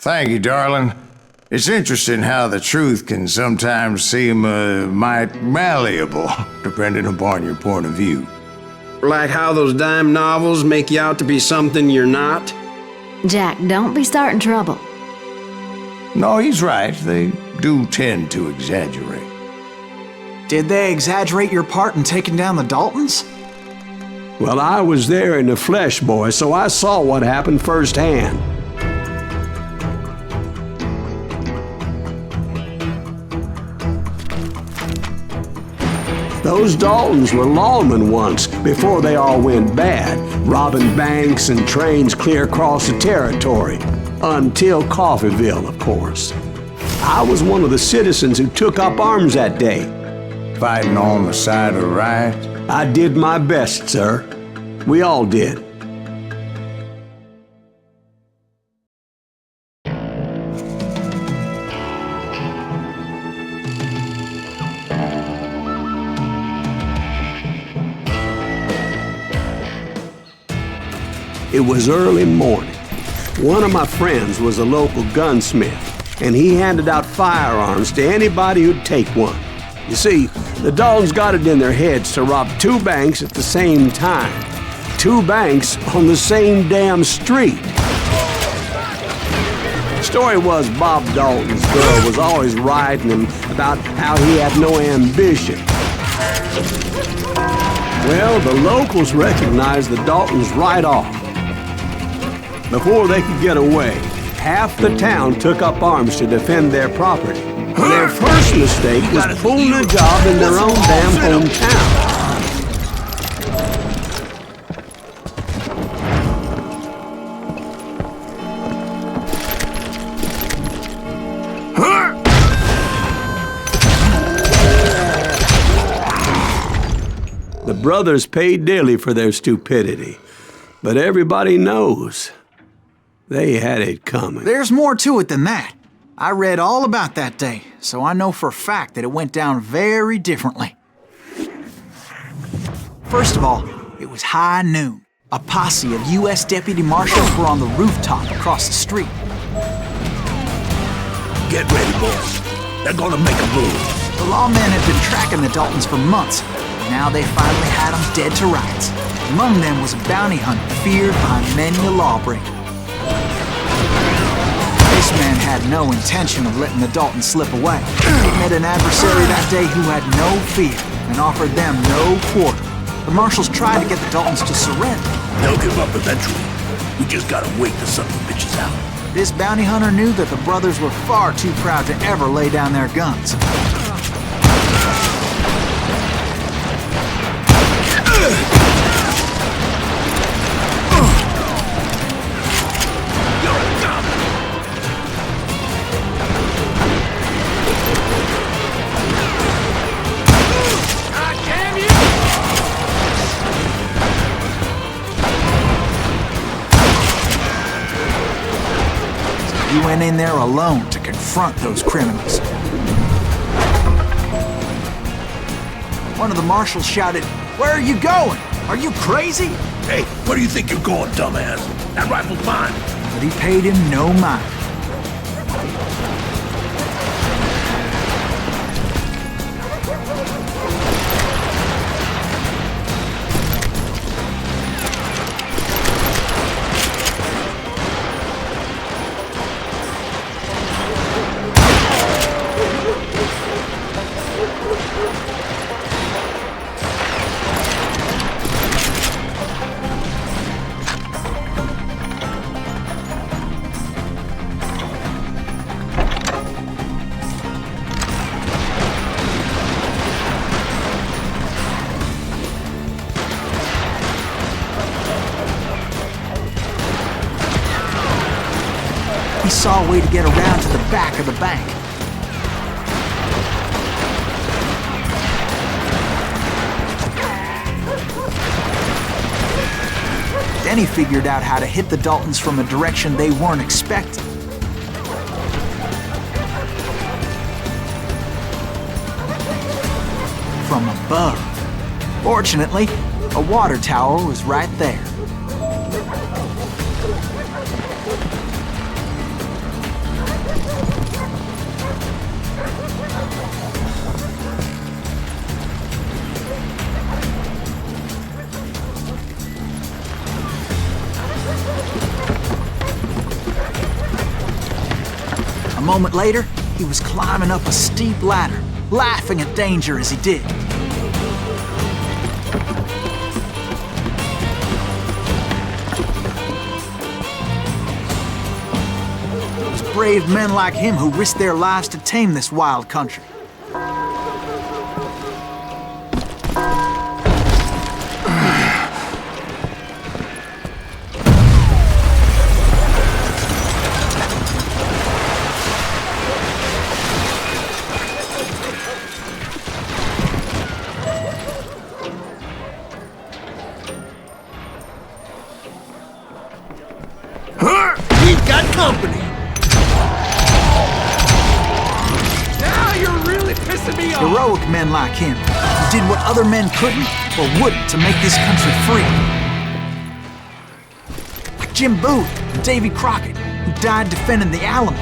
Thank you, darling. It's interesting how the truth can sometimes seem might malleable, depending upon your point of view. Like how those dime novels make you out to be something you're not? Jack, don't be starting trouble. No, he's right. They do tend to exaggerate. Did they exaggerate your part in taking down the Daltons? Well, I was there in the flesh, boy, so I saw what happened firsthand. Those Daltons were lawmen once, before they all went bad, robbing banks and trains clear across the territory. Until Coffeeville, of course. I was one of the citizens who took up arms that day. Fighting on the side of the right? I did my best, sir. We all did. It was early morning. One of my friends was a local gunsmith, and he handed out firearms to anybody who'd take one. You see, the Daltons got it in their heads to rob 2 banks at the same time. 2 banks on the same damn street. The story was Bob Dalton's girl was always riding him about how he had no ambition. Well, the locals recognized the Daltons right off. Before they could get away, half the town took up arms to defend their property. Their first mistake was pulling a job in their own damn hometown. The brothers paid dearly for their stupidity, but everybody knows they had it coming. There's more to it than that. I read all about that day, so I know for a fact that it went down very differently. First of all, it was high noon. A posse of U.S. deputy marshals were on the rooftop across the street. Get ready, boys. They're gonna make a move. The lawmen had been tracking the Daltons for months, and now they finally had them dead to rights. Among them was a bounty hunter feared by many a lawbreaker. This man had no intention of letting the Daltons slip away. He met an adversary that day who had no fear and offered them no quarter. The marshals tried to get the Daltons to surrender. They'll give up eventually. We just gotta wait till some of the bitches out. This bounty hunter knew that the brothers were far too proud to ever lay down their guns. He went in there alone to confront those criminals. One of the marshals shouted, "Where are you going? Are you crazy?" Hey, where do you think you're going, dumbass? That rifle's mine. But he paid him no mind. He saw a way to get around to the back of the bank. Then he figured out how to hit the Daltons from a direction they weren't expecting. From above. Fortunately, a water tower was right there. moment later, he was climbing up a steep ladder, laughing at danger as he did. It was brave men like him who risked their lives to tame this wild country. We've got company. Now you're really pissing me off. Heroic men like him, who did what other men couldn't or wouldn't to make this country free. Like Jim Booth and Davy Crockett, who died defending the Alamo.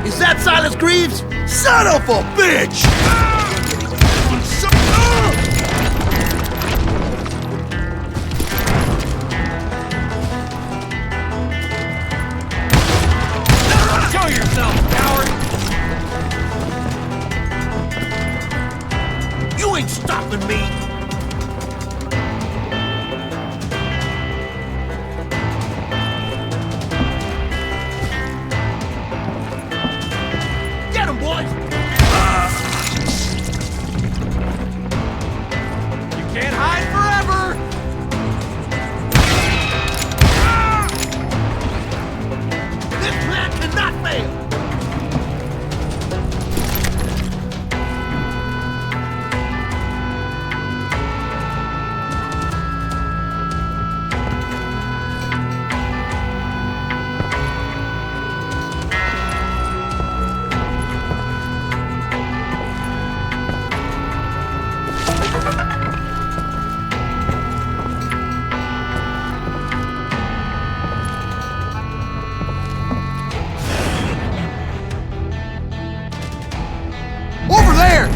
Is that Silas Greaves? Son of a bitch! Show yourself, coward! You ain't stopping me! Get him, boys! You can't hide forever! This plan cannot fail! Over there!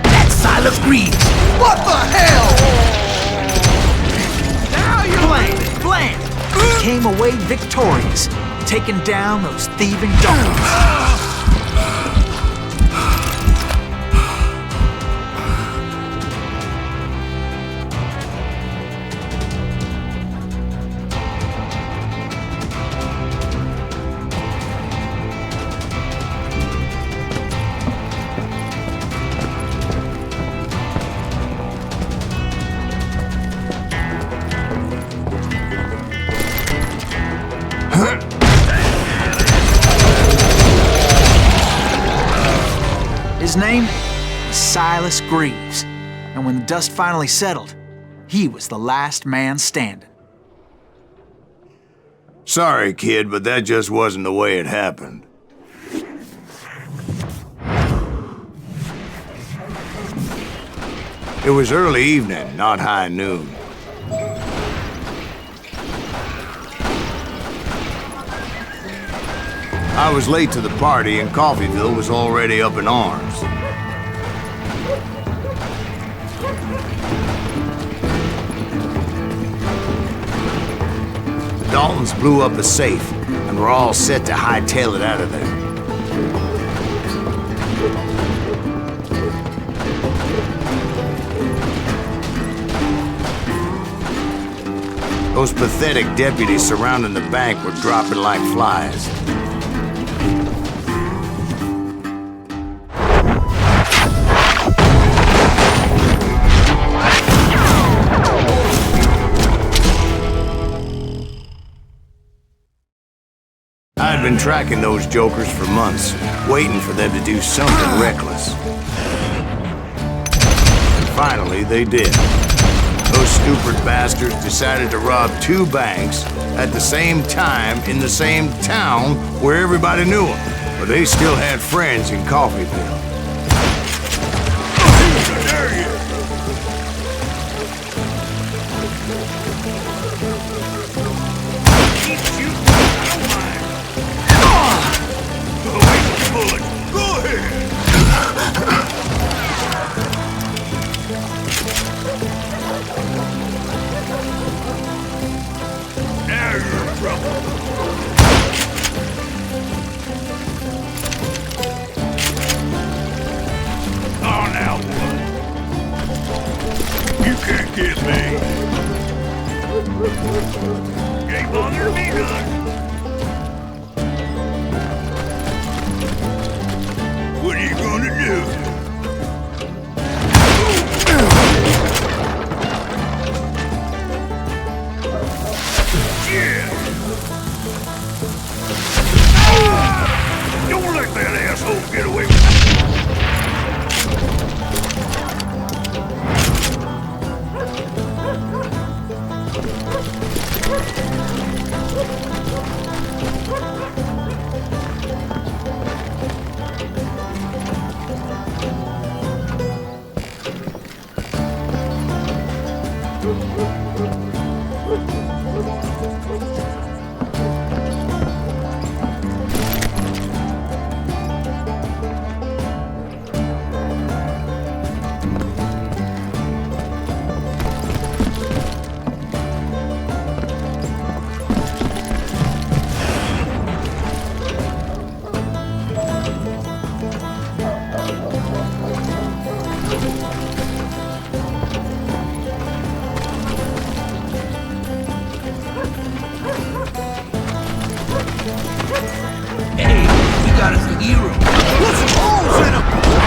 That's Silas Greaves! What the hell? Now you're Bland! He came away victorious, taking down those thieving Daltons. His name was Silas Greaves, and when the dust finally settled, he was the last man standing. Sorry, kid, but that just wasn't the way it happened. It was early evening, not high noon. I was late to the party, and Coffeyville was already up in arms. The Daltons blew up a safe, and were all set to hightail it out of there. Those pathetic deputies surrounding the bank were dropping like flies. been tracking those jokers for months, waiting for them to do something reckless. And finally, they did. Those stupid bastards decided to rob 2 banks at the same time in the same town where everybody knew them. But they still had friends in Coffeyville. What are you gonna do? Yeah! Don't let that asshole get away with it!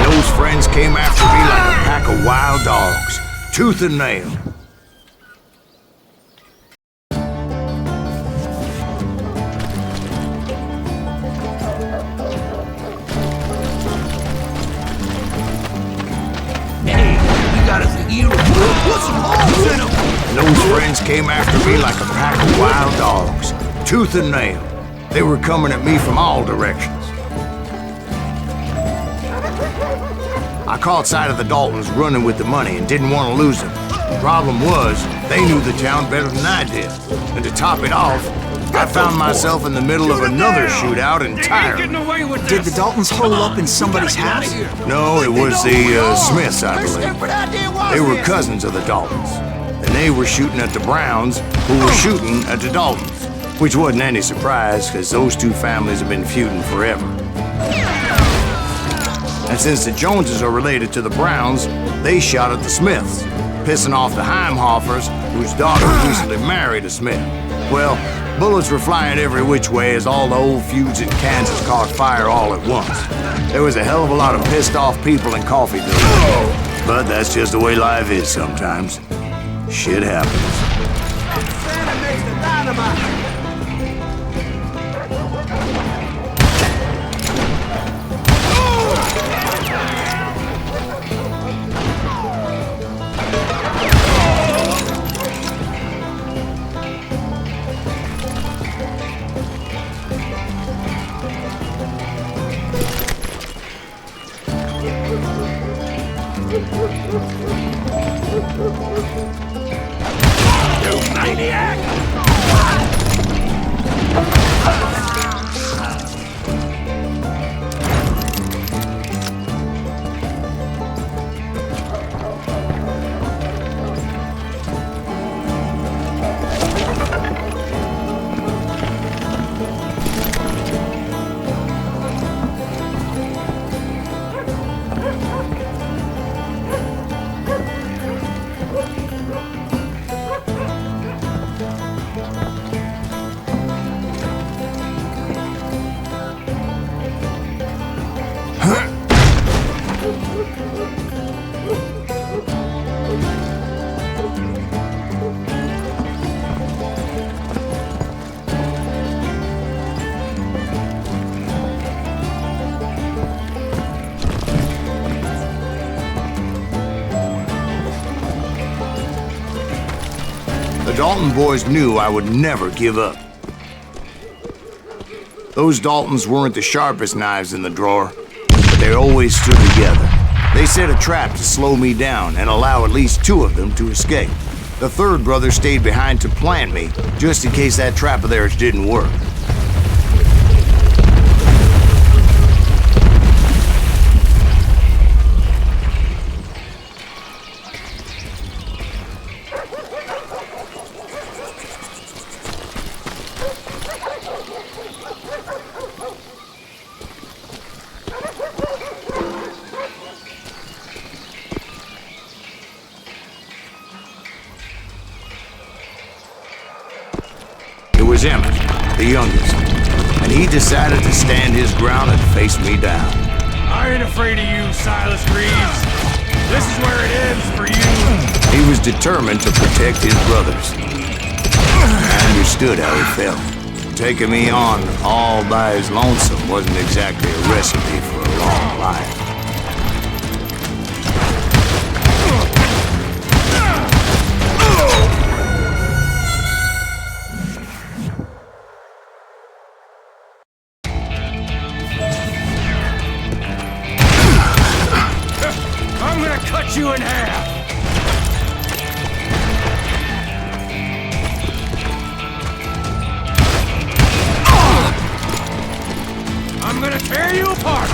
Those friends came after me like a pack of wild dogs, tooth and nail. Those friends came after me like a pack of wild dogs, tooth and nail. They were coming at me from all directions. I caught sight of the Daltons running with the money and didn't want to lose them. The problem was, they knew the town better than I did. And to top it off, I found myself in the middle of another shootout entirely. Did the Daltons hole up in somebody's house? No, it was the Smiths, I believe. They were cousins of the Daltons. And they were shooting at the Browns, who were shooting at the Daltons. Which wasn't any surprise, because those 2 families have been feuding forever. And since the Joneses are related to the Browns, they shot at the Smiths, pissing off the Heimhoffers, whose daughter recently married a Smith. Well, bullets were flying every which way as all the old feuds in Kansas caught fire all at once. There was a hell of a lot of pissed off people in Coffeyville. But that's just the way life is sometimes. Shit happens. Santa makes the dynamite. Dalton boys knew I would never give up. Those Daltons weren't the sharpest knives in the drawer, but they always stood together. They set a trap to slow me down and allow at least 2 of them to escape. The third brother stayed behind to plant me, just in case that trap of theirs didn't work. It was Emmett, the youngest, and he decided to stand his ground and face me down. I ain't afraid of you, Silas Reeves. This is where it ends for you. He was determined to protect his brothers. I understood how he felt. Taking me on all by his lonesome wasn't exactly a recipe for a long life. I'm gonna cut you in half. I'm gonna tear you apart.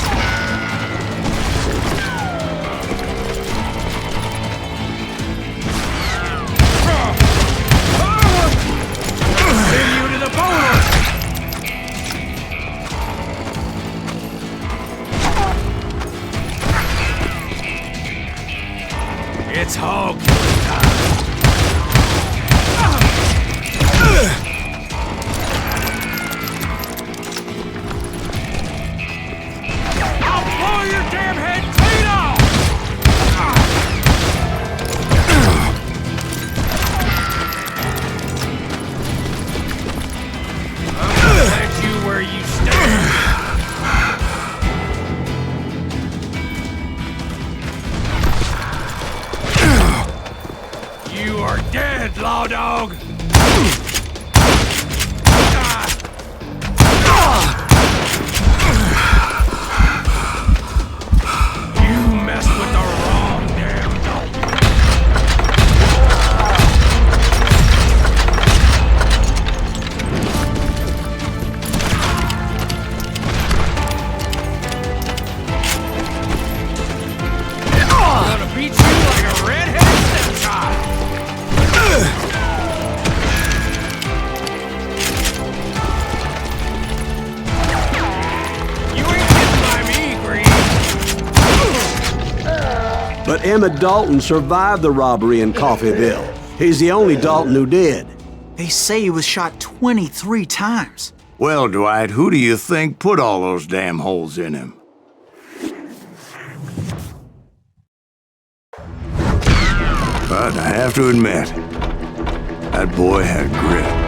Send you to the bone. It's hog time. I'll blow your damn head clean off! I'm gonna let you where you stand. You are dead, law dog! You messed with the wrong damn dog. I'm gonna beat you like a redheaded stepchild. You ain't getting by me, Green. But Emmett Dalton survived the robbery in Coffeyville. He's the only Dalton who did. They say he was shot 23 times. Well, Dwight, who do you think put all those damn holes in him? But I have to admit, that boy had grit.